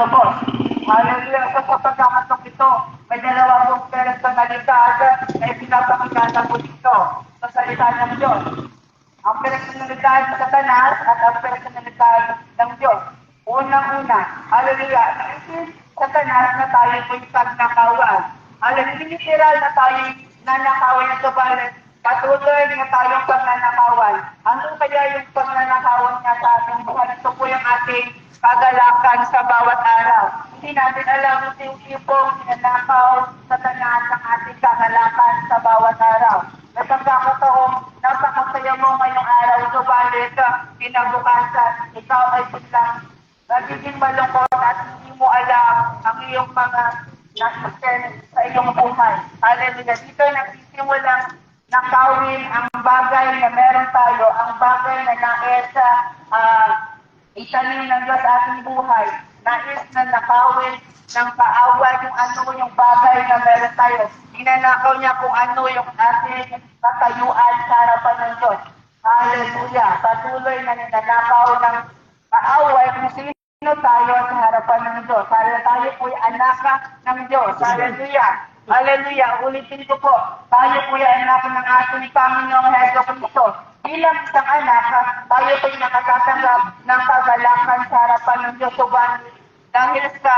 Lubos. Hallelujah. So sa pagkakatok ito, may dalawang personalidad na ipinapakita sa dito sa salita ng Diyos. Ang personalidad ng Satanas at ang personalidad ng Diyos. Unang-una, hallelujah, si Satanas na tayo po'y pagnakawan. Hallelujah, literal na tayo nanakawan na subalit, patuloy na tayong pagnanakawan. Ano kaya yung pagnanakawan niya sa ating buhay? Ito po yung ating kagalakan sa bawat araw. Hindi natin alam yung tipong ninanakaw Satanas ang ating kagalakan sa bawat araw. May pagkakataong napakasaya mo ngayong araw, subalit kinabukasan, ikaw ay biglang nagiging malungkot at hindi mo alam ang iyong mga nasa sa iyong buhay. Hallelujah. Dito nagsisimulang nakawin ang bagay na meron tayo, ang bagay na nais itanim ng Diyos ating buhay. Nais na nakawin ng kaaway yung ano yung bagay na meron tayo. Inanakaw niya kung ano yung ating katayuan sa harapan ng Diyos. Hallelujah. Patuloy na ninanakaw ng kaaway kung sino tayo sa harapan ng Diyos. Hallelujah. Tayo po'y anak ng Diyos. Hallelujah. Hallelujah. Ulitin ko po. Tayo po'y anak ng ating Panginoong Jesucristo. Bilang isang anak, tayo po'y nakatatanggap ng kagalakan sa harapan ng Diyos. Subalit, dahil sa